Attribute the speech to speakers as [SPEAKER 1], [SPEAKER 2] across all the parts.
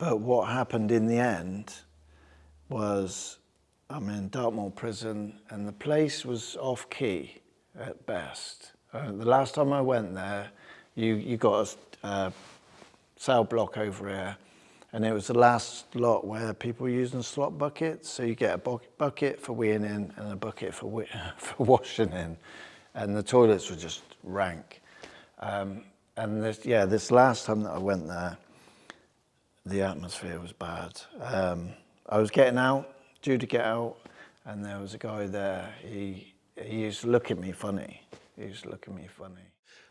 [SPEAKER 1] But what happened in the end was I'm in Dartmoor prison, and the place was off key at best. The last time I went there, you got a cell block over here, and it was the last lot where people were using slot buckets. So you get a bucket for weeing in and a bucket for washing in, and the toilets were just rank. And this last time that I went there, the atmosphere was bad. I was due to get out, and there was a guy there. He used to look at me funny.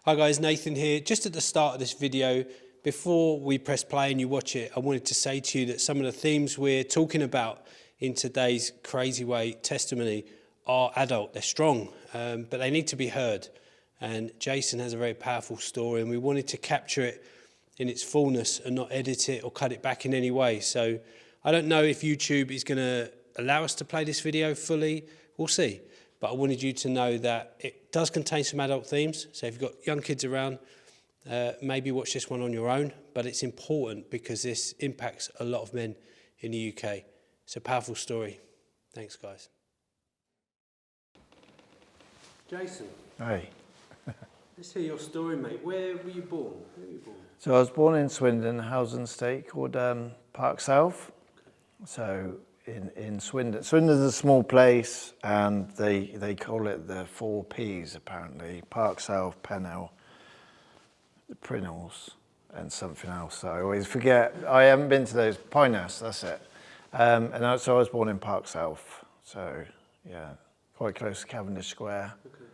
[SPEAKER 2] Hi guys, Nathan here. Just at the start of this video, before we press play and you watch it, I wanted to say to you that some of the themes we're talking about in today's Crazy Way testimony are adult. They're strong, but they need to be heard. And Jason has a very powerful story, and we wanted to capture it in its fullness and not edit it or cut it back in any way. So I don't know if YouTube is going to allow us to play this video fully. We'll see. But I wanted you to know that it does contain some adult themes. So if you've got young kids around, maybe watch this one on your own. But it's important because this impacts a lot of men in the UK. It's a powerful story. Thanks, guys. Jason.
[SPEAKER 1] Hey.
[SPEAKER 2] Let's hear your story, mate. Where were you born? Where were you born?
[SPEAKER 1] So I was born in Swindon, a housing estate called Park South. Okay. So in Swindon. Swindon's a small place, and they call it the 4 Ps apparently. Park South, Pennell, Prinnells, and something else. I always forget. I haven't been to those. Pinehurst, that's it. So I was born in Park South. So yeah, quite close to Cavendish Square. Okay.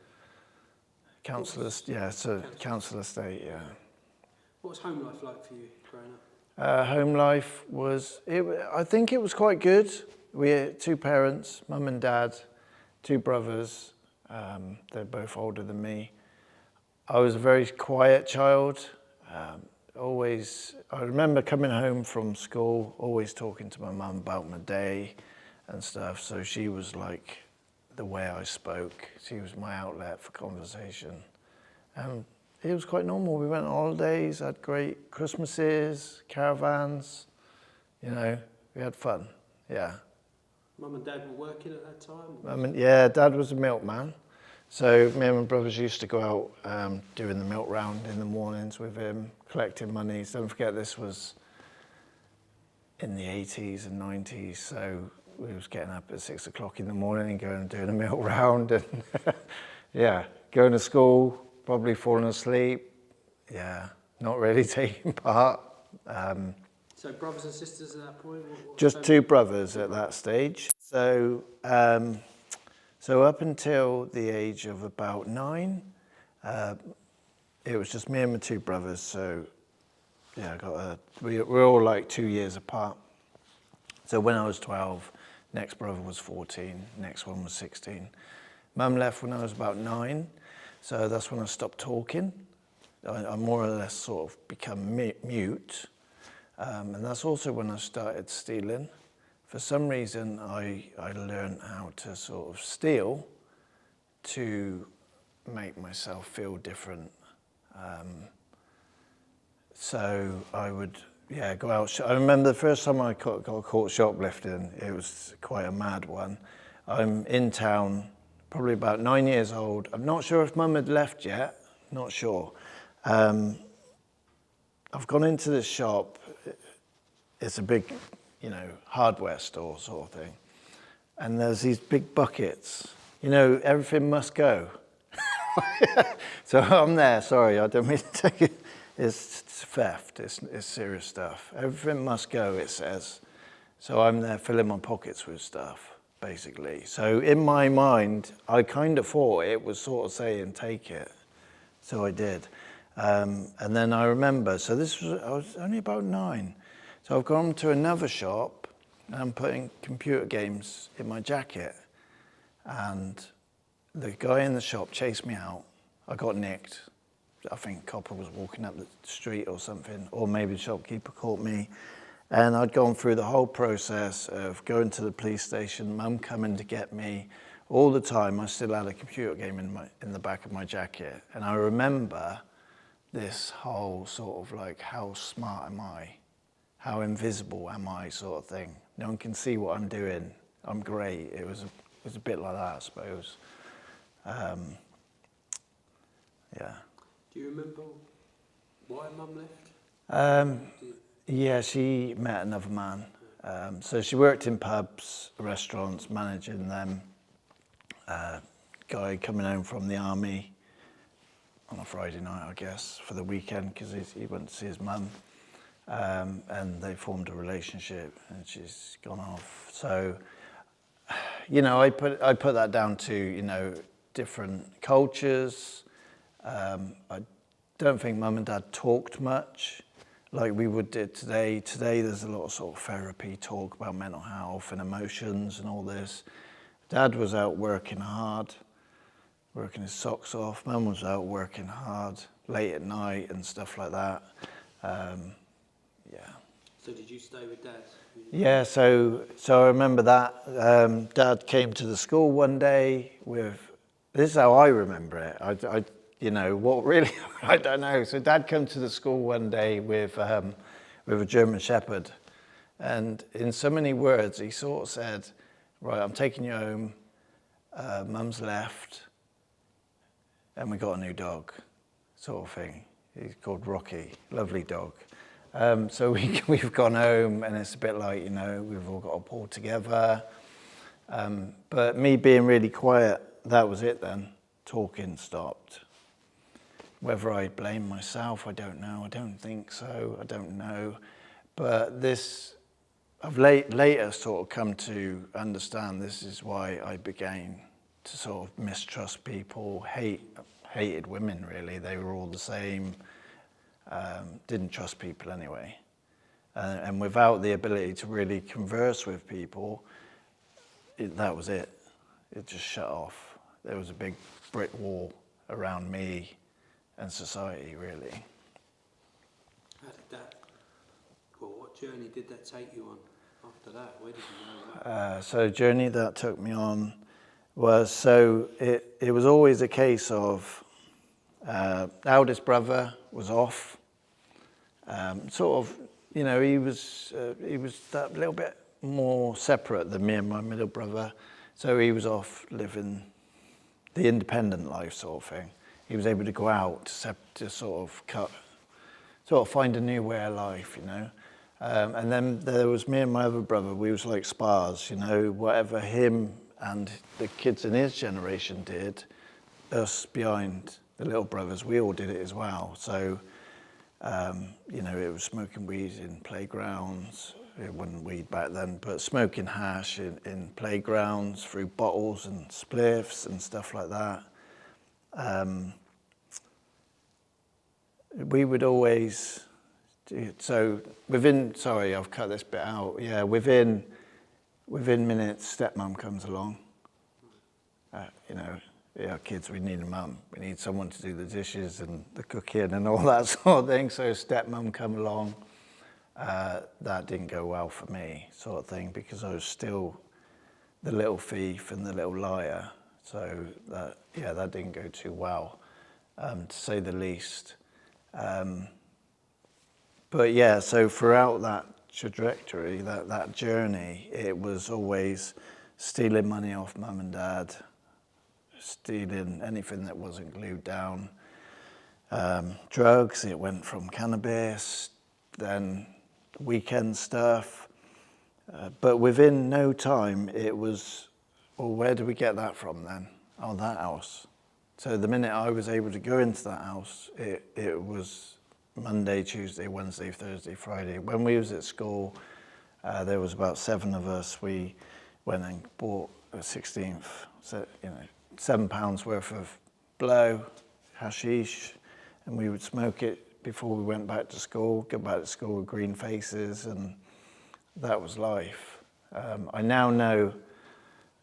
[SPEAKER 1] Council estate, yeah.
[SPEAKER 2] What was home life like for you growing up?
[SPEAKER 1] Home life I think it was quite good. We had 2 parents, mum and dad, 2 brothers. They're both older than me. I was a very quiet child. I remember coming home from school, always talking to my mum about my day and stuff. So she was like the way I spoke. She was my outlet for conversation. It was quite normal. We went on holidays, had great Christmases, caravans, we had fun, yeah.
[SPEAKER 2] Mum and Dad were working at that time?
[SPEAKER 1] Dad was a milkman. So me and my brothers used to go out doing the milk round in the mornings with him, collecting money. So don't forget, this was in the 80s and 90s, so we was getting up at 6 o'clock in the morning and going and doing a milk round, and yeah, going to school, probably falling asleep, yeah, not really taking part.
[SPEAKER 2] So brothers and sisters at that point?
[SPEAKER 1] Just 2 brothers at that stage. So up until the age of about 9, it was just me and my 2 brothers. So yeah, we're all like 2 years apart. So when I was 12, next brother was 14, next one was 16. Mum left when I was about 9, so that's when I stopped talking. I more or less sort of become mute, and that's also when I started stealing. For some reason, I learned how to sort of steal to make myself feel different. So I would go out. I remember the first time I got caught shoplifting. It was quite a mad one. I'm in town, probably about 9 years old. I'm not sure if Mum had left yet, not sure. I've gone into this shop. It's a big, hardware store sort of thing. And there's these big buckets. Everything must go. So I'm there, sorry, I don't mean to take it. It's theft, it's serious stuff. Everything must go, it says. So I'm there filling my pockets with stuff, basically. So in my mind, I kind of thought it was sort of saying, take it. So I did. And then I remember, I was only about 9. So I've gone to another shop, and I'm putting computer games in my jacket. And the guy in the shop chased me out. I got nicked. I think a copper was walking up the street or something, or maybe the shopkeeper caught me. And I'd gone through the whole process of going to the police station, Mum coming to get me. All the time, I still had a computer game in the back of my jacket. And I remember this whole sort of like, how smart am I? how invisible am I sort of thing. No one can see what I'm doing. I'm great. It was a bit like that, I suppose. Yeah.
[SPEAKER 2] Do you remember why Mum left?
[SPEAKER 1] Yeah, she met another man. So she worked in pubs, restaurants, managing them. Guy coming home from the army on a Friday night, I guess, for the weekend, because he went to see his mum. And they formed a relationship, and she's gone off. So, you know, I put that down to, you know, different cultures. I don't think Mum and Dad talked much like we would do today. Today there's a lot of sort of therapy talk about mental health and emotions and all this. Dad was out working hard, working his socks off. Mum was out working hard late at night and stuff like that. Yeah.
[SPEAKER 2] So did you stay with Dad?
[SPEAKER 1] Yeah, so I remember that. Dad came to the school one day with, this is how I remember it. I you know, what really, I don't know. So Dad came to the school one day with a German Shepherd. And in so many words, he sort of said, right, I'm taking you home. Mum's left. And we got a new dog, sort of thing. He's called Rocky, lovely dog. So we've gone home, and it's a bit like, you know, we've all got to pull together. But me being really quiet, that was it then. Talking stopped. Whether I blame myself, I don't know. I don't think so. I don't know. But this, I've later sort of come to understand this is why I began to sort of mistrust people, hated women really. They were all the same. Didn't trust people anyway. And without the ability to really converse with people, that was it. It just shut off. There was a big brick wall around me and society, really.
[SPEAKER 2] How did that, well, what journey did that take you on after that? Where did you know that?
[SPEAKER 1] So journey that took me on was, so it was always a case of eldest brother was off. Sort of, you know, he was that little bit more separate than me and my middle brother. So he was off living the independent life sort of thing. He was able to go out to sort of find a new way of life, you know. And then there was me and my other brother. We was like spars, you know. Whatever him and the kids in his generation did, us behind the little brothers, we all did it as well. So, you know, it was smoking weed in playgrounds. It wasn't weed back then, but smoking hash in playgrounds through bottles and spliffs and stuff like that. We would always, so within, sorry, I've cut this bit out. Yeah, within minutes, stepmom comes along. You know, yeah, kids, we need a mum. We need someone to do the dishes and the cooking and all that sort of thing. So stepmom come along. That didn't go well for me, sort of thing, because I was still the little thief and the little liar. So that didn't go too well, to say the least. But yeah, so throughout that trajectory, that journey, it was always stealing money off mum and dad, stealing anything that wasn't glued down. Drugs, it went from cannabis, then weekend stuff. But within no time, it was, well, where do we get that from then? Oh, that house. So the minute I was able to go into that house, it was Monday, Tuesday, Wednesday, Thursday, Friday. When we was at school, there was about 7 of us. We went and bought a 16th, so, you know, £7 worth of blow, hashish, and we would smoke it before we went back to school, go back to school with green faces, and that was life. I now know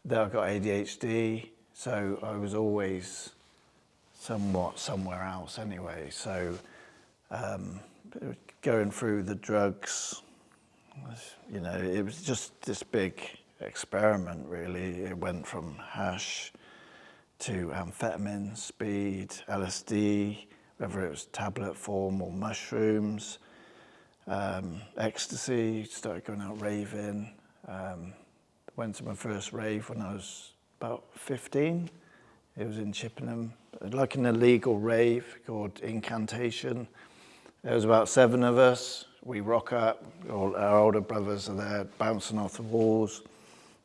[SPEAKER 1] that I've got ADHD, so I was always somewhat somewhere else anyway. So going through the drugs, you know, it was just this big experiment really. It went from hash to amphetamine, speed, LSD, whether it was tablet form or mushrooms. ecstasy, started going out raving. Went to my first rave when I was about 15. It was in Chippenham, like an illegal rave called Incantation. There was about 7 of us. We rock up, all our older brothers are there bouncing off the walls,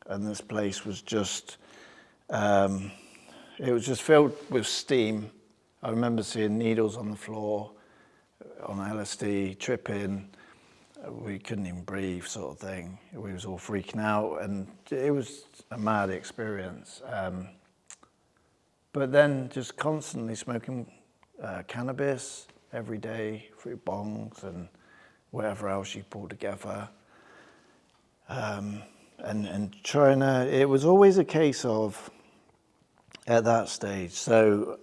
[SPEAKER 1] and this place was just, it was just filled with steam. I remember seeing needles on the floor, on LSD, tripping. We couldn't even breathe, sort of thing. We was all freaking out, and it was a mad experience. But then just constantly smoking cannabis every day through bongs and whatever else you pull together. And trying to, it was always a case of, at that stage, so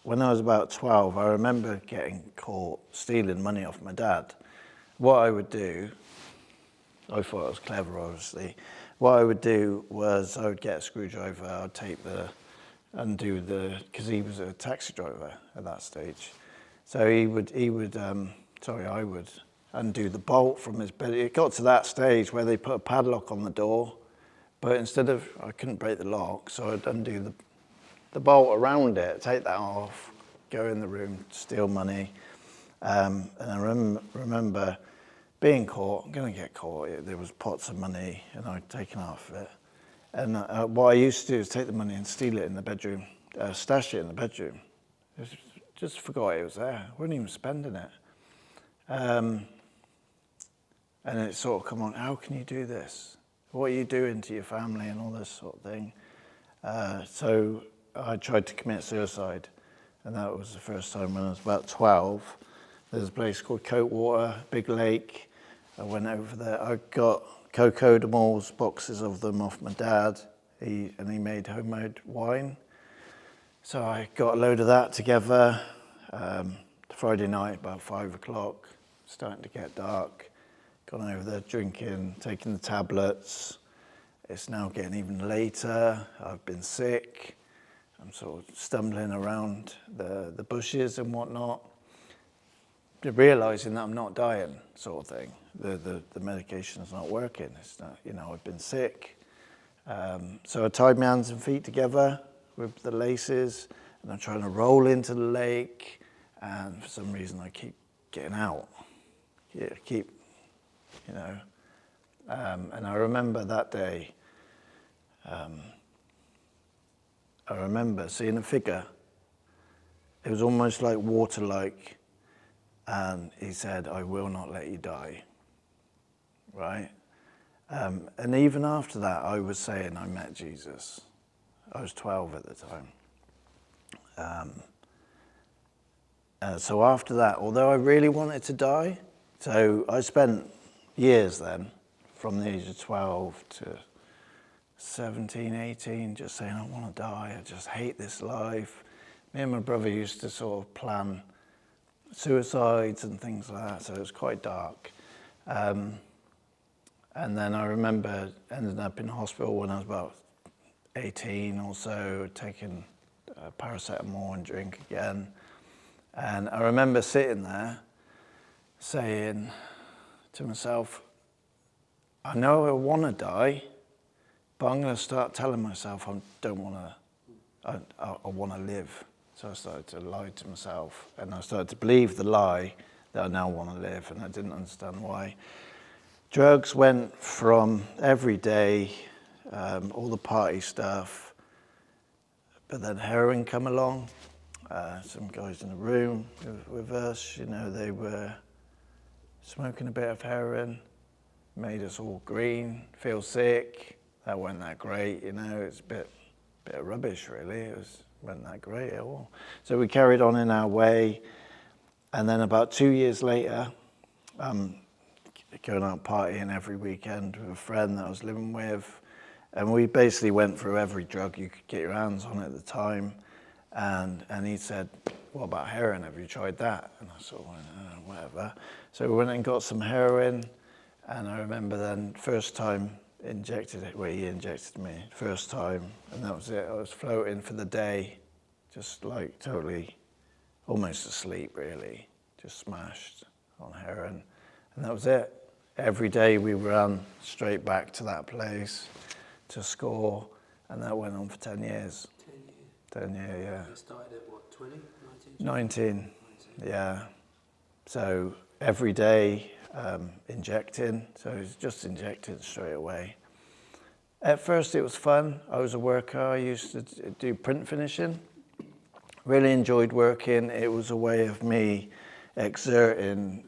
[SPEAKER 1] when I was about 12, I remember getting caught stealing money off my dad. What I would do, I thought I was clever, obviously. What I would do was I would get a screwdriver, I'd take because he was a taxi driver at that stage. So I would undo the bolt from his bed. It got to that stage where they put a padlock on the door, but I couldn't break the lock, so I'd undo the bolt around it, take that off, go in the room, steal money. And I remember being caught. I'm going to get caught. There was pots of money, and I'd taken half of it. And what I used to do is take the money and steal it in the bedroom, stash it in the bedroom. Just forgot it was there. I wasn't even spending it. And it sort of come on, how can you do this? What are you doing to your family and all this sort of thing? So I tried to commit suicide, and that was the first time when I was about 12. There's a place called Coatwater, big lake. I went over there. I got cocodamols, boxes of them off my dad. He made homemade wine. So I got a load of that together. Friday night, about 5 o'clock, starting to get dark. Gone over there drinking, taking the tablets. It's now getting even later. I've been sick. I'm sort of stumbling around the bushes and whatnot, realizing that I'm not dying, sort of thing. The medication's not working. It's not, I've been sick. So I tied my hands and feet together with the laces, and I'm trying to roll into the lake, and for some reason I keep getting out. And I remember that day, I remember seeing a figure. It was almost like water-like, and he said, "I will not let you die." Right? And even after that, I was saying I met Jesus. I was 12 at the time. So after that, although I really wanted to die, so I spent years then, from the age of 12 to 17, 18, just saying, I want to die, I just hate this life. Me and my brother used to sort of plan suicides and things like that, so it was quite dark. And then I remember ending up in hospital when I was about 18 or so, taking paracetamol and drink again. And I remember sitting there saying to myself, I know I want to die, but I'm going to start telling myself I don't want to, I want to live. So I started to lie to myself, and I started to believe the lie that I now want to live, and I didn't understand why. Drugs went from every day, all the party stuff, but then heroin come along. Some guys in the room with us, they were smoking a bit of heroin, made us all green, feel sick. That wasn't that great, it's a bit of rubbish really. Wasn't that great at all. So we carried on in our way, and then about 2 years later, going out partying every weekend with a friend that I was living with, and we basically went through every drug you could get your hands on at the time, and he said, what about heroin? Have you tried that? And I sort of went, whatever. So we went and got some heroin, and I remember then first time he injected me first time, and that was it. I was floating for the day, just like totally, almost asleep really, just smashed on heroin. And that was it. Every day we ran straight back to that place to score, and that went on for 10 years.
[SPEAKER 2] 10 years.
[SPEAKER 1] 10 years, yeah.
[SPEAKER 2] It started at what, 20,
[SPEAKER 1] 19, yeah. So every day injecting, so it was just injected straight away. At first it was fun. I was a worker. I used to do print finishing. Really enjoyed working. It was a way of me exerting.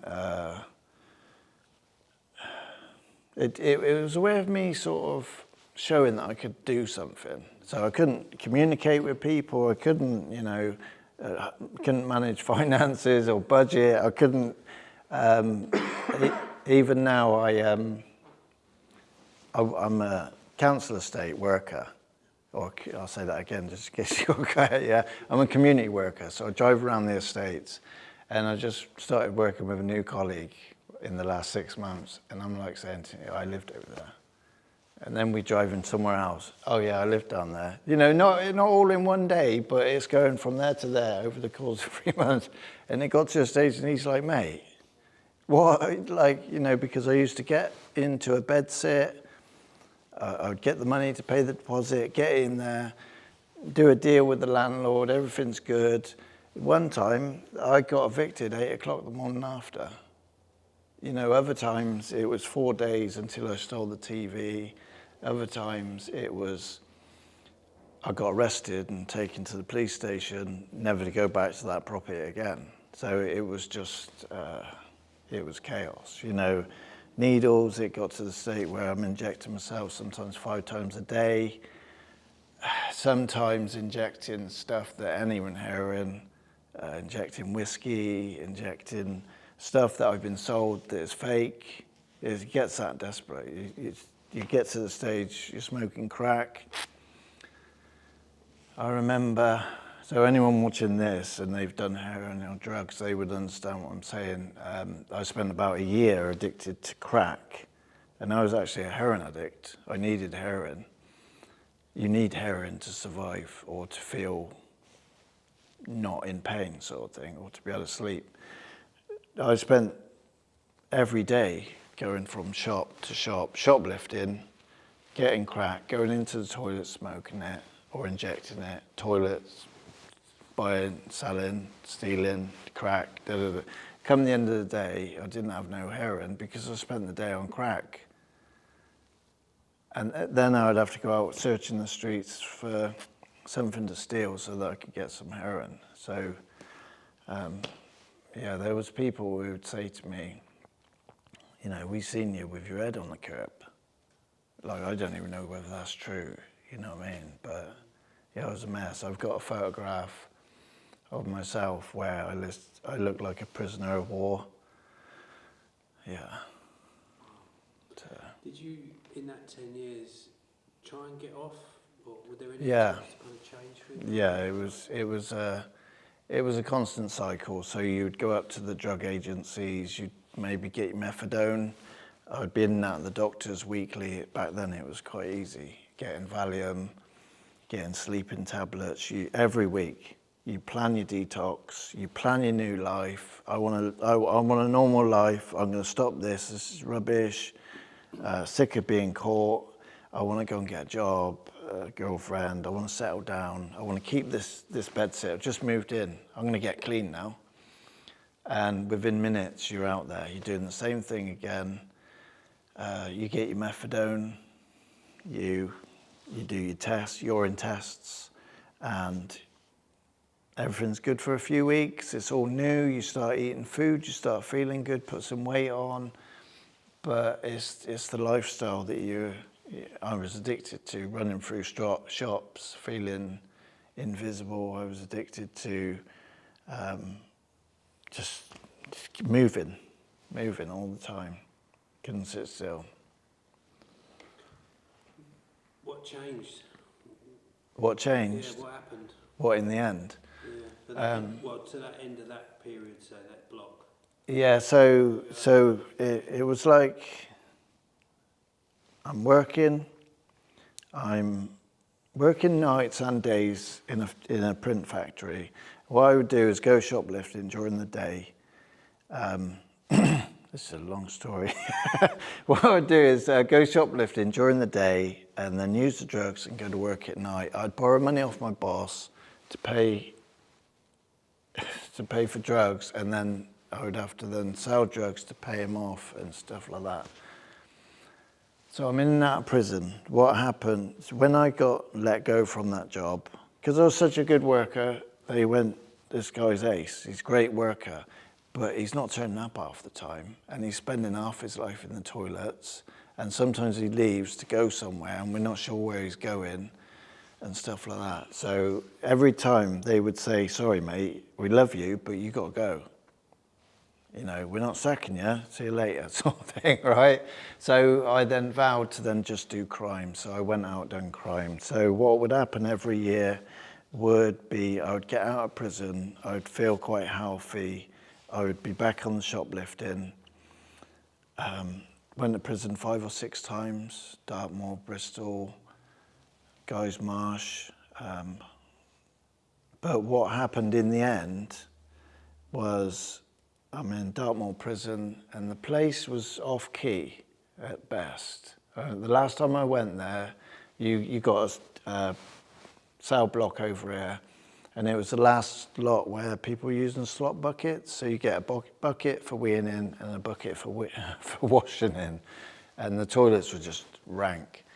[SPEAKER 1] It was a way of me sort of showing that I could do something. So I couldn't communicate with people. I couldn't, couldn't manage finances or budget. I couldn't. Even now, I'm a council estate worker. Or I'll say that again, just in case you're okay. Yeah, I'm a community worker, so I drive around the estates, and I just started working with a new colleague in the last 6 months, and I'm like saying to you, I lived over there, and then we driving somewhere else. Oh yeah, I lived down there. Not all in one day, but it's going from there to there over the course of 3 months, and it got to a stage, and he's like, mate, what? Because I used to get into a bed sit. I'd get the money to pay the deposit, get in there, do a deal with the landlord, everything's good. One time, I got evicted 8 o'clock the morning after. Other times it was 4 days until I stole the TV. Other times it was, I got arrested and taken to the police station, never to go back to that property again. So it was just, it was chaos, Needles, it got to the state where I'm injecting myself sometimes 5 times a day, sometimes injecting stuff that ain't even heroin, injecting whiskey, injecting stuff that I've been sold that is fake. It gets that desperate. You get to the stage, you're smoking crack. I remember, so anyone watching this and they've done heroin or drugs, they would understand what I'm saying. I spent about a year addicted to crack, and I was actually a heroin addict. I needed heroin. You need heroin to survive or to feel not in pain, sort of thing, or to be able to sleep. I spent every day going from shop to shop, shoplifting, getting crack, going into the toilet, smoking it, or injecting it, toilets, buying, selling, stealing, crack, Come the end of the day, I didn't have no heroin because I spent the day on crack. And then I would have to go out searching the streets for something to steal so that I could get some heroin. So, there was people who would say to me, we seen you with your head on the curb. Like, I don't even know whether that's true, you know what I mean? But yeah, it was a mess. I've got a photograph of myself where I look like a prisoner of war. Yeah.
[SPEAKER 2] Did you, in that 10 years, try and get off? Or were there any
[SPEAKER 1] attempts
[SPEAKER 2] to kind of change for you?
[SPEAKER 1] Yeah, it was a constant cycle. So you'd go up to the drug agencies, you'd maybe get your methadone. I'd be in and out of the doctors weekly. Back then it was quite easy. Getting Valium, getting sleeping tablets. Every week, you plan your detox, you plan your new life. I want a normal life. I'm going to stop this. This is rubbish. Sick of being caught. I want to go and get a job, a girlfriend. I want to settle down. I want to keep this bed sit. I've just moved in. I'm going to get clean now. And within minutes, you're out there. You're doing the same thing again. You get your methadone. You do your tests. You're in tests, and everything's good for a few weeks. It's all new. You start eating food. You start feeling good. Put some weight on. But it's the lifestyle that I was addicted to, running through shops, feeling invisible. I was addicted to just moving all the time. Couldn't sit still.
[SPEAKER 2] What changed?
[SPEAKER 1] What changed?
[SPEAKER 2] Yeah, what happened?
[SPEAKER 1] What in the end?
[SPEAKER 2] Yeah, to that end of that period, so that block.
[SPEAKER 1] Yeah, so it was like I'm working nights and days in a print factory. What I would do is go shoplifting during the day. This is a long story. What I would do is go shoplifting during the day and then use the drugs and go to work at night. I'd borrow money off my boss to pay for drugs, and then I would have to then sell drugs to pay him off and stuff like that. So I'm in and out of prison. What happened when I got let go from that job, because I was such a good worker, they went, this guy's ace, he's a great worker, but he's not turning up half the time, and he's spending half his life in the toilets, and sometimes he leaves to go somewhere, and we're not sure where he's going, and stuff like that. So every time they would say, sorry mate, we love you, but you got to go. You know, we're not sacking you, see you later, sort of thing, right? So I then vowed to then just do crime. So I went out, done crime. So what would happen every year would be I would get out of prison, I would feel quite healthy, I would be back on the shoplifting. Went to prison 5 or 6 times, Dartmoor, Bristol, Guy's Marsh. But what happened in the end was I'm in Dartmoor prison, and the place was off-key at best. The last time I went there, you got a cell block over here, and it was the last lot where people were using slot buckets. So you get a bucket for weeing in and a bucket for washing in, and the toilets were just rank.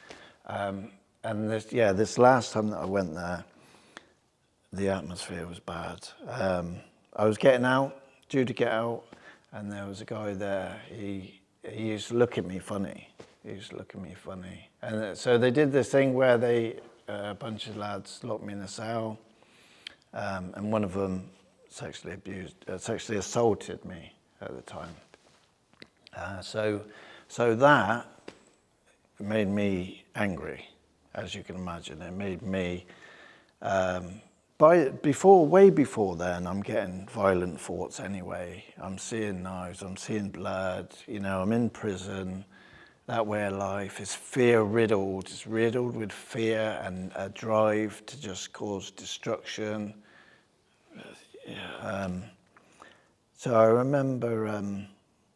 [SPEAKER 1] And this last time that I went there, the atmosphere was bad. I was getting out, due to get out, and there was a guy there. He used to look at me funny. And so they did this thing where a bunch of lads locked me in a cell, and one of them sexually assaulted me at the time. So that made me angry, as you can imagine. It made me, way before then, I'm getting violent thoughts anyway. I'm seeing knives, I'm seeing blood, I'm in prison. That way of life is fear-riddled. It's riddled with fear and a drive to just cause destruction. So I remember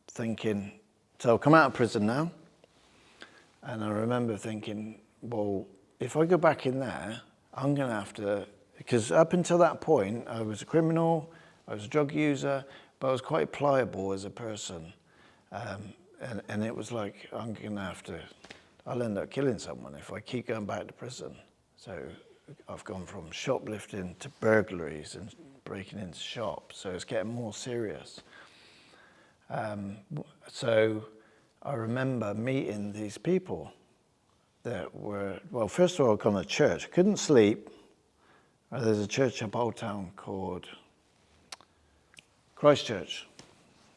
[SPEAKER 1] thinking, so I've come out of prison now, and I remember thinking, well, if I go back in there, I'm going to have to, because up until that point, I was a criminal, I was a drug user, but I was quite pliable as a person. And it was like, I'll end up killing someone if I keep going back to prison. So I've gone from shoplifting to burglaries and breaking into shops, so it's getting more serious. So I remember meeting these people that were, well, first of all, I'd gone to church. I couldn't sleep. There's a church up Old Town called Christchurch.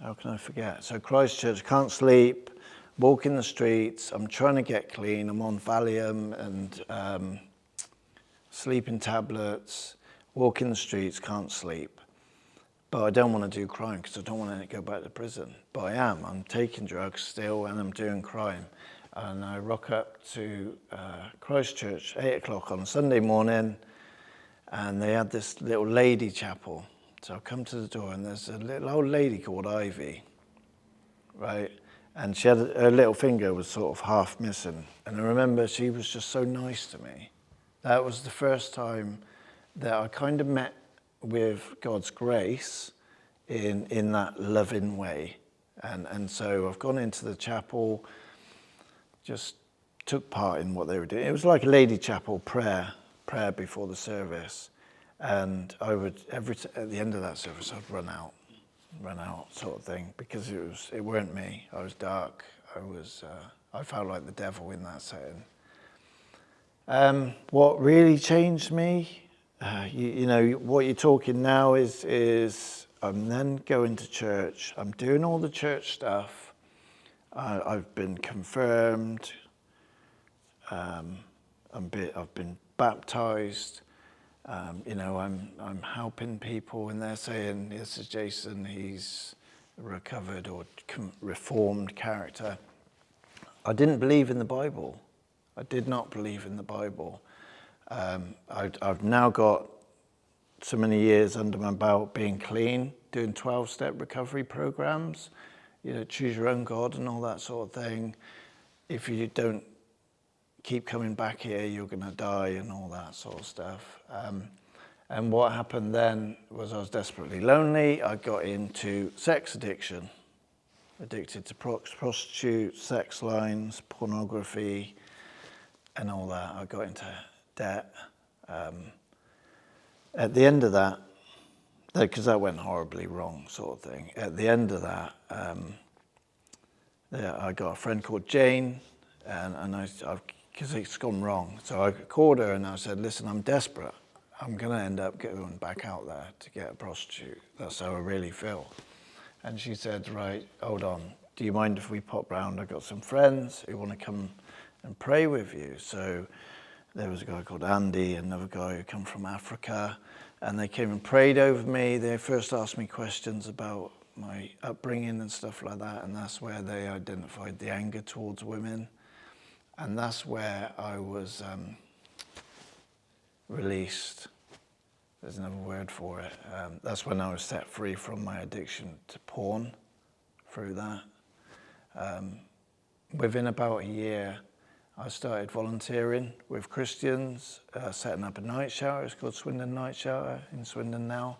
[SPEAKER 1] How can I forget? So Christchurch, can't sleep, walk in the streets, I'm trying to get clean, I'm on Valium and sleeping tablets, walk in the streets, can't sleep. But I don't want to do crime because I don't want to go back to prison. But I'm taking drugs still and I'm doing crime. And I rock up to Christchurch, 8 o'clock on a Sunday morning, and they had this little lady chapel. So I come to the door and there's a little old lady called Ivy, right? And she had her little finger was sort of half missing. And I remember she was just so nice to me. That was the first time that I kind of met with God's grace in that loving way. And so I've gone into the chapel, just took part in what they were doing. It was like a lady chapel prayer before the service. And I would, at the end of that service, I'd run out sort of thing, because it weren't me. I was dark. I felt like the devil in that setting. What really changed me, what you're talking now is I'm then going to church. I'm doing all the church stuff. I've been confirmed. I've been baptized. I'm helping people, and they're saying, "This is Jason. He's a recovered or reformed character." I didn't believe in the Bible. I did not believe in the Bible. I've now got so many years under my belt being clean, doing 12-step recovery programs. choose your own God and all that sort of thing. If you don't keep coming back here, you're going to die and all that sort of stuff. And what happened then was I was desperately lonely. I got into sex addiction, addicted to prostitutes, sex lines, pornography, and all that. I got into debt. At the end of that, because that went horribly wrong, sort of thing. At the end of that, I got a friend called Jane, and because it's gone wrong. So I called her and I said, listen, I'm desperate. I'm going to end up going back out there to get a prostitute. That's how I really feel. And she said, right, hold on. Do you mind if we pop round? I've got some friends who want to come and pray with you. So there was a guy called Andy, another guy who come from Africa, and they came and prayed over me. They first asked me questions about my upbringing and stuff like that, and that's where they identified the anger towards women. And that's where I was released. There's another word for it. That's when I was set free from my addiction to porn through that. Within about a year, I started volunteering with Christians, setting up a night shelter. It's called Swindon Night Shelter in Swindon now.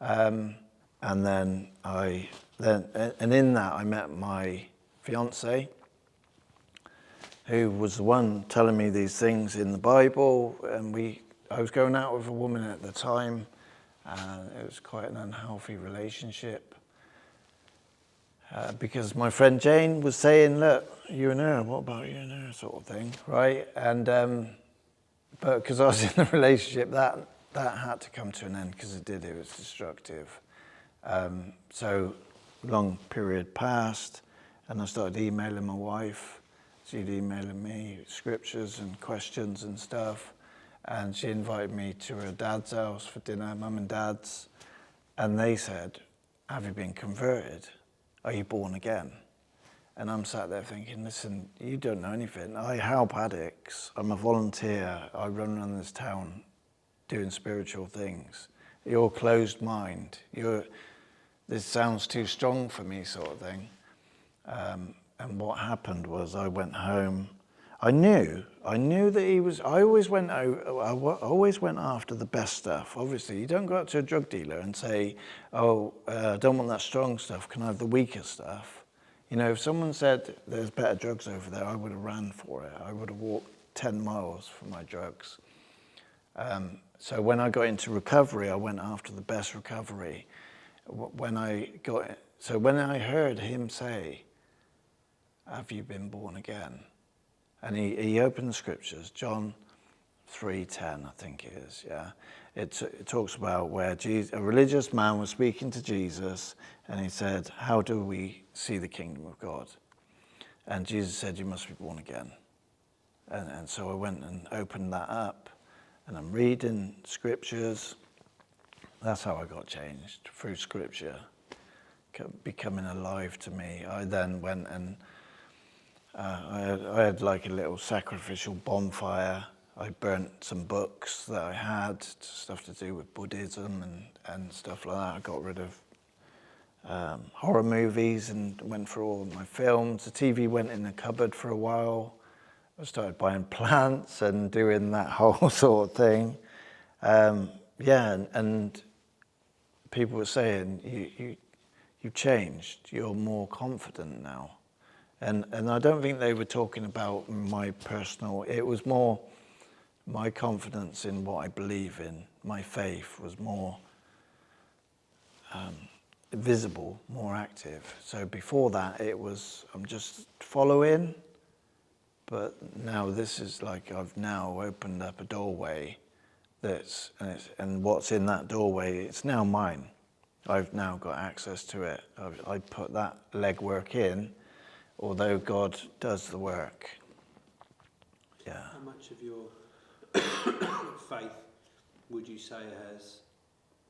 [SPEAKER 1] And then in that I met my fiance, who was the one telling me these things in the Bible, and I was going out with a woman at the time, and it was quite an unhealthy relationship. Because my friend Jane was saying, look, you and her, what about you and her, sort of thing, right? And but because I was in a relationship, that had to come to an end, because it was destructive. So long period passed, and I started emailing my wife. She'd emailing me scriptures and questions and stuff, and she invited me to her dad's house for dinner, mum and dad's, and they said, have you been converted? Are you born again? And I'm sat there thinking, listen, you don't know anything. I help addicts. I'm a volunteer. I run around this town doing spiritual things. You're closed mind. This sounds too strong for me, sort of thing. And what happened was I went home. I knew that he was. I always went after the best stuff. Obviously, you don't go up to a drug dealer and say, "Oh, I don't want that strong stuff. Can I have the weaker stuff?" If someone said there's better drugs over there, I would have ran for it. I would have walked 10 miles for my drugs. So when I got into recovery, I went after the best recovery. When I heard him say, have you been born again? And he opened the scriptures, John 3:10, I think it is, yeah. It talks about where a religious man was speaking to Jesus, and he said, how do we see the kingdom of God? And Jesus said, you must be born again. And so I went and opened that up, and I'm reading scriptures. That's how I got changed, through scripture, becoming alive to me. I then went and I had like a little sacrificial bonfire. I burnt some books that I had, stuff to do with Buddhism and stuff like that. I got rid of horror movies and went through all of my films. The TV went in the cupboard for a while. I started buying plants and doing that whole sort of thing. And people were saying, you changed, you're more confident now. And I don't think they were talking about my personal, it was more my confidence in what I believe in. My faith was more visible, more active. So before that, it was, I'm just following, but now this is like I've now opened up a doorway and what's in that doorway, it's now mine. I've now got access to it. I put that legwork in, although God does the work. Yeah.
[SPEAKER 2] How much of your faith would you say has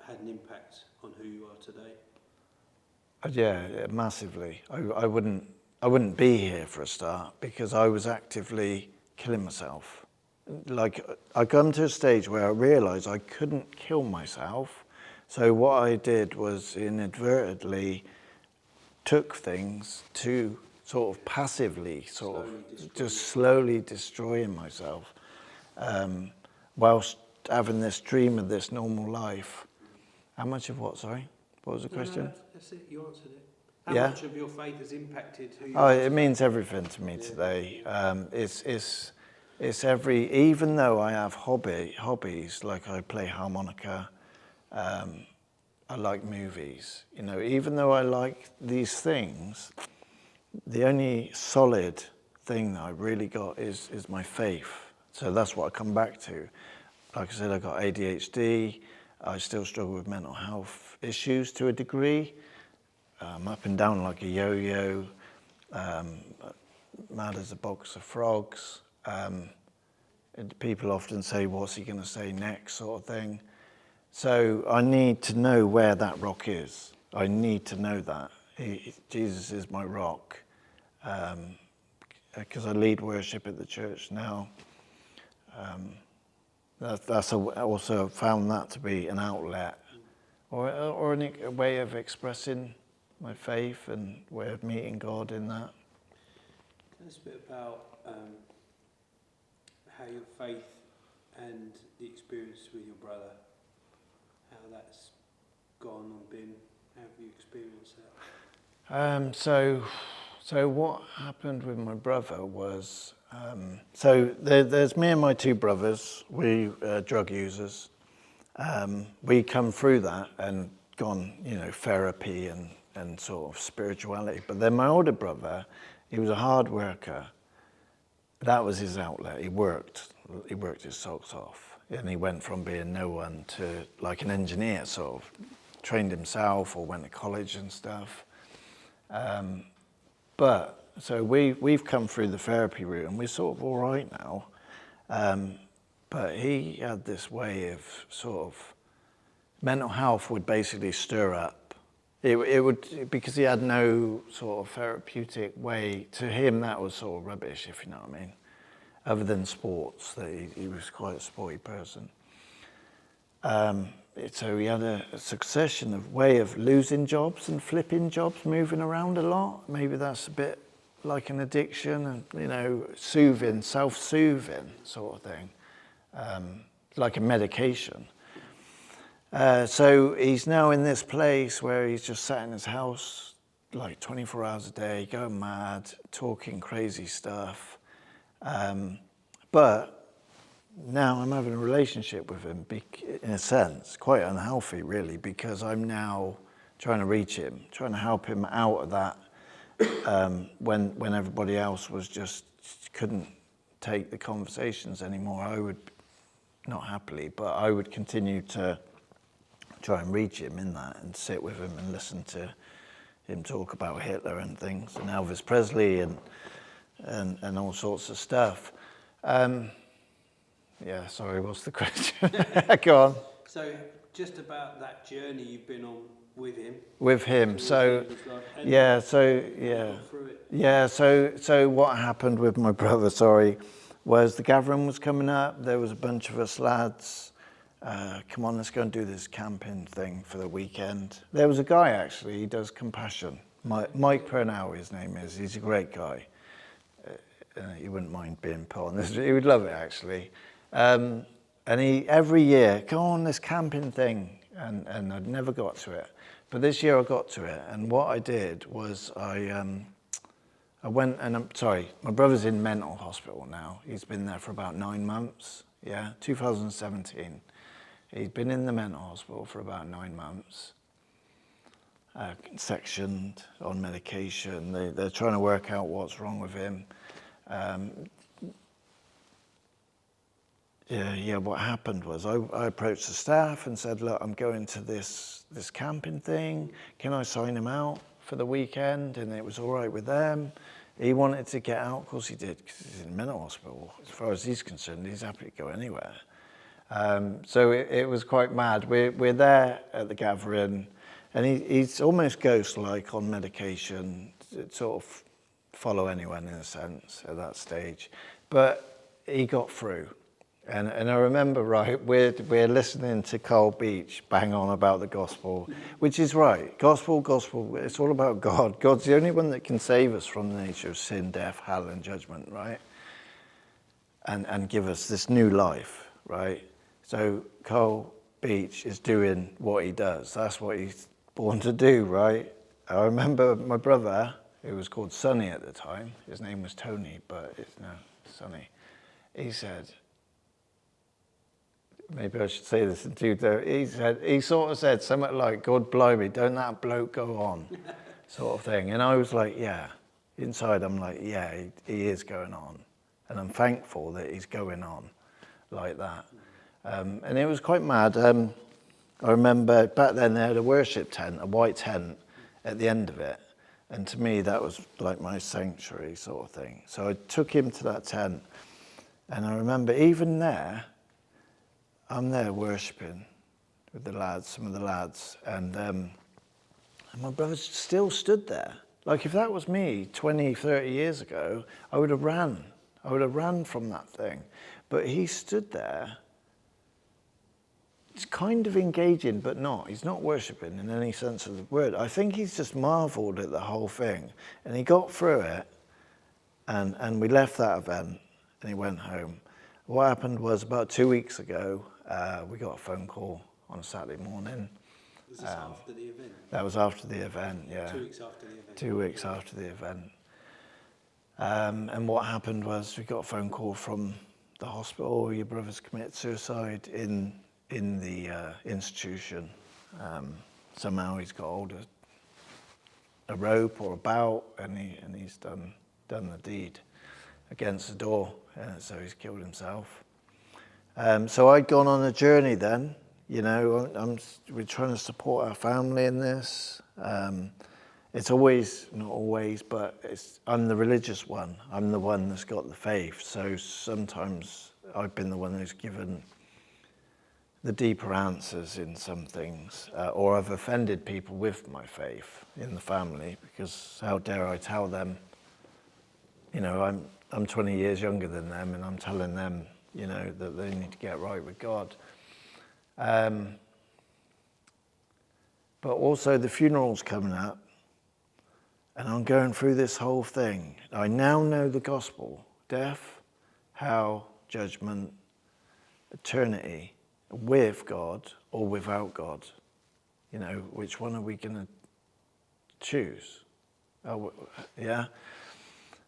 [SPEAKER 2] had an impact on who you are today?
[SPEAKER 1] Yeah, massively. I wouldn't be here for a start because I was actively killing myself. Like, I come to a stage where I realised I couldn't kill myself. So what I did was inadvertently took things to sort of passively, just slowly destroying myself, whilst having this dream of this normal life. How much of what, sorry? What was the question?
[SPEAKER 2] No, that's it, you answered it.
[SPEAKER 1] Yeah.
[SPEAKER 2] How much of your faith has impacted who you
[SPEAKER 1] Oh,
[SPEAKER 2] are
[SPEAKER 1] it
[SPEAKER 2] today?
[SPEAKER 1] means everything to me today. It's every, even though I have hobbies, like I play harmonica, I like movies, you know, even though I like these things, the only solid thing that I really got is my faith. So that's what I come back to. Like I said, I got ADHD. I still struggle with mental health issues to a degree. Up and down like a yo-yo, mad as a box of frogs. People often say, what's he going to say next, sort of thing. So I need to know where that rock is. I need to know that. Jesus is my rock. Because I lead worship at the church now. That's also found that to be an outlet, or a way of expressing my faith and way of meeting God in that.
[SPEAKER 2] Tell us a bit about how your faith and the experience with your brother, how that's gone and been, how have you experienced that?
[SPEAKER 1] So what happened with my brother was, there's me and my two brothers. We drug users. We come through that and gone, you know, therapy and sort of spirituality. But then my older brother, he was a hard worker. That was his outlet. He worked his socks off, and he went from being no one to like an engineer, sort of trained himself or went to college and stuff. But so we've come through the therapy route and we're sort of all right now. But he had this way of sort of mental health would basically stir up. It would, because he had no sort of therapeutic way. To him, that was sort of rubbish, if you know what I mean. Other than sports, that he was quite a sporty person. So he had a succession of way of losing jobs and flipping jobs, moving around a lot. Maybe that's a bit like an addiction, and you know, soothing, self-soothing sort of thing, like a medication. So he's now in this place where he's just sat in his house like 24 hours a day, going mad, talking crazy stuff. But now I'm having a relationship with him, in a sense, quite unhealthy really, because I'm now trying to reach him, trying to help him out of that, when everybody else was just couldn't take the conversations anymore. I would, not happily, but I would continue to try and reach him in that and sit with him and listen to him talk about Hitler and things and Elvis Presley and all sorts of stuff. Yeah, sorry, what's the question? Go on.
[SPEAKER 2] So just about that journey you've been on with him.
[SPEAKER 1] With him, so what happened with my brother, was the gathering was coming up. There was a bunch of us lads. Come on, let's go and do this camping thing for the weekend. There was a guy actually, he does compassion. Mike Pernau, his name is. He's a great guy. He wouldn't mind being put on this. He would love it actually. And he every year, come on this camping thing, and I'd never got to it. But this year I got to it, and what I did was I went, and my brother's in mental hospital now. He's been there for about 9 months, 2017. He's been in the mental hospital for about 9 months, sectioned on medication. They're trying to work out what's wrong with him. What happened was I approached the staff and said, look, I'm going to this camping thing. Can I sign him out for the weekend? And it was all right with them. He wanted to get out. Of course he did, because he's in mental hospital. As far as he's concerned, he's happy to go anywhere. So it was quite mad. We're there at the gathering, and he's almost ghost-like on medication, sort of follow anyone in a sense at that stage. But he got through. And I remember, right, we're listening to Carl Beach bang on about the gospel, which is right. Gospel, it's all about God. God's the only one that can save us from the nature of sin, death, hell, and judgment, right? And give us this new life, right? So Carl Beach is doing what he does. That's what he's born to do, right? I remember my brother, who was called Sonny at the time, his name was Tony, but it's now Sonny. He said, maybe I should say this in two, he sort of said something like, God blimey, don't that bloke go on, sort of thing. And I was like, yeah. Inside I'm like, yeah, he is going on. And I'm thankful that he's going on like that. And it was quite mad. I remember back then they had a worship tent, a white tent at the end of it. And to me, that was like my sanctuary sort of thing. So I took him to that tent. And I remember even there, I'm there worshiping with the lads, some of the lads. And my brother still stood there. Like if that was me 20, 30 years ago, I would have ran. I would have ran from that thing. But he stood there. It's kind of engaging, but not. He's not worshipping in any sense of the word. I think he's just marveled at the whole thing. And he got through it, and we left that event, and he went home. What happened was about 2 weeks ago, we got a phone call on a Saturday morning.
[SPEAKER 2] Was this after the event?
[SPEAKER 1] That was after the event, yeah.
[SPEAKER 2] 2 weeks after the event.
[SPEAKER 1] 2 weeks after the event. And what happened was we got a phone call from the hospital. Your brother's committed suicide in the institution. Somehow he's got hold of a rope or a bout, and he's done the deed against the door. So he's killed himself. So I'd gone on a journey then. You know, we're trying to support our family in this. It's always, not always, but I'm the religious one. I'm the one that's got the faith. So sometimes I've been the one who's given the deeper answers in some things, or I've offended people with my faith in the family, because how dare I tell them, you know, I'm 20 years younger than them, and I'm telling them, you know, that they need to get right with God. But also the funeral's coming up, and I'm going through this whole thing. I now know the gospel: death, hell, judgment, eternity, with God or without God. You know, which one are we going to choose? Oh, yeah.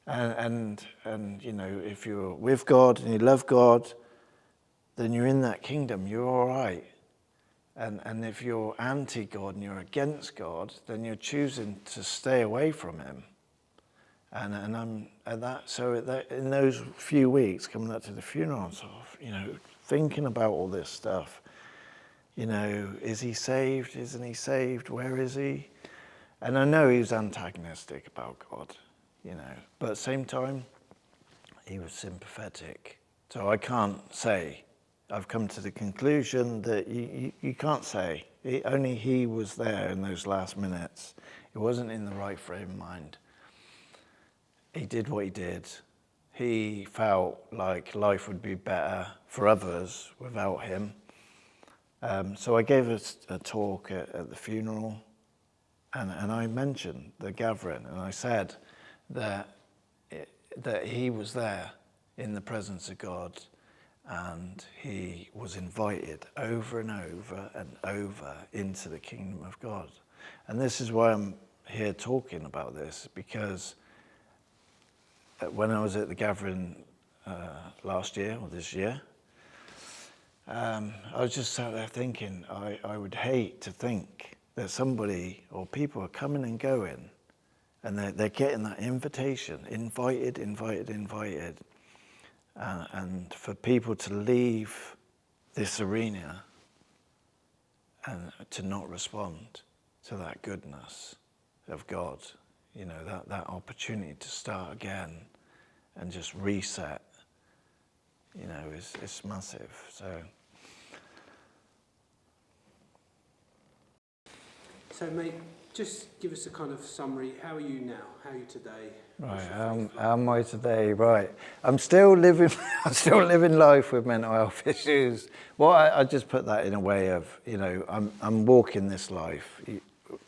[SPEAKER 1] And you know, if you're with God and you love God, then you're in that kingdom. You're all right. And if you're anti-God and you're against God, then you're choosing to stay away from Him. And I'm at that. So in those few weeks coming up to the funeral, I'm sort of, you know, thinking about all this stuff. You know, is he saved? Isn't he saved? Where is he? And I know he was antagonistic about God, you know, but at the same time, he was sympathetic. So I can't say. I've come to the conclusion that you can't say. Only he was there in those last minutes. He wasn't in the right frame of mind. He did what he did. He felt like life would be better for others without him. So I gave a talk at the funeral, and I mentioned the gathering, and I said that he was there in the presence of God, and he was invited over and over and over into the kingdom of God. And this is why I'm here talking about this, because when I was at the gathering last year or this year, I was just sat there thinking, I would hate to think that somebody or people are coming and going, and they're getting that invitation, invited, and for people to leave this arena and to not respond to that goodness of God, you know, that opportunity to start again and just reset, you know, is massive.
[SPEAKER 2] So, mate, just give us a kind of summary. How are you now? How are you today?
[SPEAKER 1] Right, how am I today? Right, I'm still living. I'm still living life with mental health issues. Well, I just put that in a way of, I'm walking this life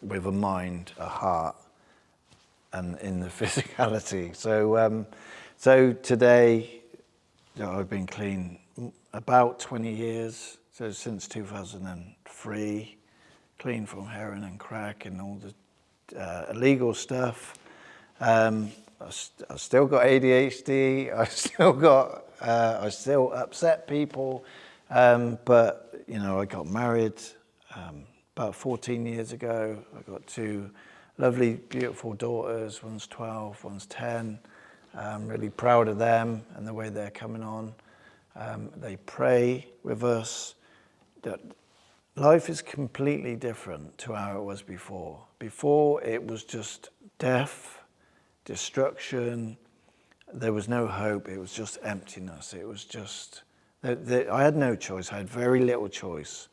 [SPEAKER 1] with a mind, a heart, and in the physicality. So today, I've been clean about 20 years. So since 2003, clean from heroin and crack and all the illegal stuff. I still got ADHD. I still upset people. But I got married about 14 years ago. I got two lovely, beautiful daughters. One's 12, one's 10. I'm really proud of them and the way they're coming on. They pray with us. Life is completely different to how it was before. Before, it was just death, destruction. There was no hope. It was just emptiness. It was just, I had no choice. I had very little choice,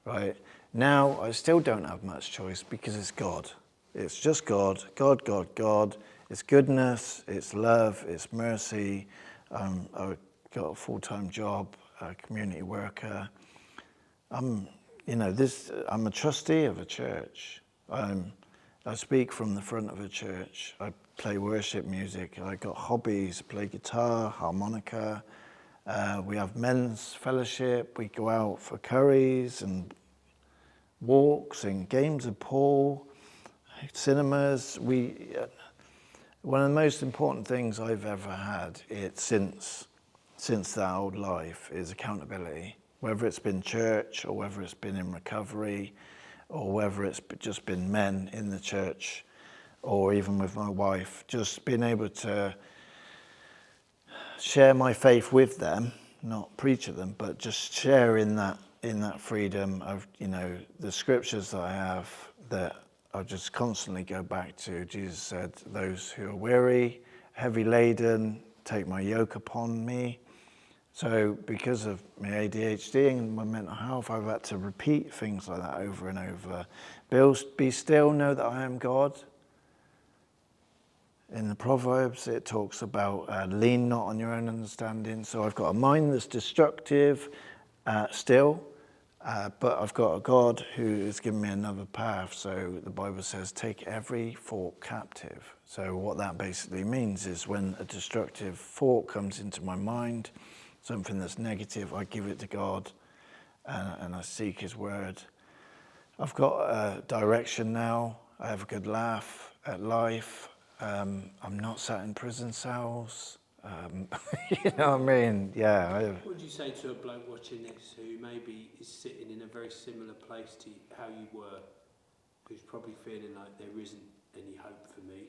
[SPEAKER 1] right? Now, I still don't have much choice because it's God. It's just God, God, God, God. It's goodness, it's love, it's mercy. I've got a full-time job, a community worker. I'm a trustee of a church. I speak from the front of a church. I play worship music. I got hobbies, play guitar, harmonica. We have men's fellowship. We go out for curries and walks and games of pool, cinemas. One of the most important things I've ever had since that old life is accountability. Whether it's been church or whether it's been in recovery or whether it's just been men in the church or even with my wife, just being able to share my faith with them, not preach at them, but just share in that freedom of, the scriptures that I have that I just constantly go back to. Jesus said, those who are weary, heavy laden, take my yoke upon me. So because of my ADHD and my mental health, I've had to repeat things like that over and over. Be still, know that I am God. In the Proverbs, it talks about lean not on your own understanding. So I've got a mind that's destructive still, but I've got a God who has given me another path. So the Bible says, take every thought captive. So what that basically means is when a destructive thought comes into my mind, something that's negative, I give it to God and I seek his word. I've got a direction now. I have a good laugh at life. I'm not sat in prison cells. You know what I mean? Yeah.
[SPEAKER 2] What would you say to a bloke watching this who maybe is sitting in a very similar place to how you were, who's probably feeling like there isn't any hope for me?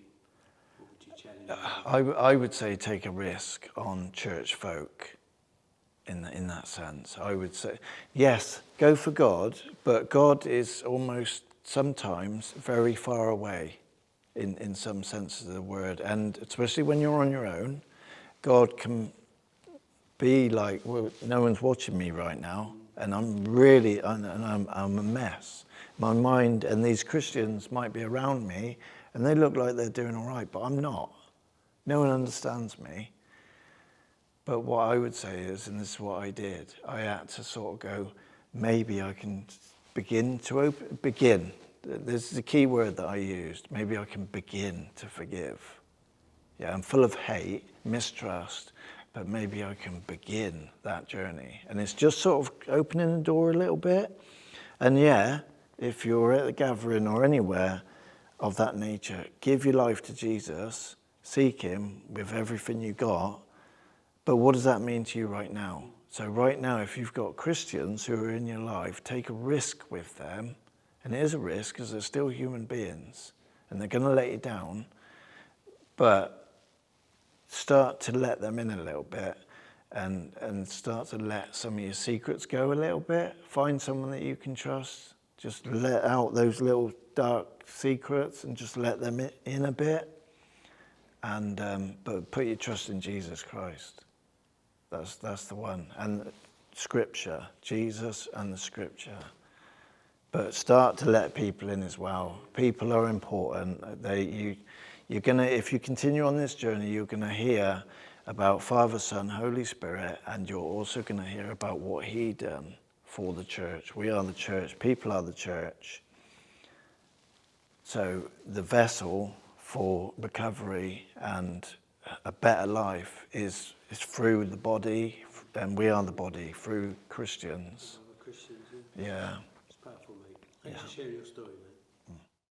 [SPEAKER 2] What would you challenge them?
[SPEAKER 1] I would say take a risk on church folk in that sense. I would say, yes, go for God, but God is almost sometimes very far away in some sense of the word. And especially when you're on your own, God can be like, well, no one's watching me right now, and I'm a mess. My mind and these Christians might be around me, and they look like they're doing all right, but I'm not. No one understands me. But what I would say is, and this is what I did, I had to sort of go, maybe I can begin. This is the key word that I used. Maybe I can begin to forgive. Yeah, I'm full of hate, mistrust, but maybe I can begin that journey. And it's just sort of opening the door a little bit. And yeah, if you're at the gathering or anywhere of that nature, give your life to Jesus, seek him with everything you got. But what does that mean to you right now? So right now, if you've got Christians who are in your life, take a risk with them. And it is a risk because they're still human beings and they're going to let you down. But start to let them in a little bit and start to let some of your secrets go a little bit. Find someone that you can trust. Just let out those little dark secrets and just let them in a bit. And but put your trust in Jesus Christ. That's the one. And Scripture, Jesus and the Scripture. but start to let people in as well. People are important. You're gonna, if you continue on this journey, you're gonna hear about Father, Son, Holy Spirit, and you're also gonna hear about what He done for the church. We are the church. People are the church. So the vessel for recovery and a better life is through the body, and we are the body, through Christians.
[SPEAKER 2] Christians,
[SPEAKER 1] Yeah.
[SPEAKER 2] It's powerful, mate. Thanks for sharing your story, mate.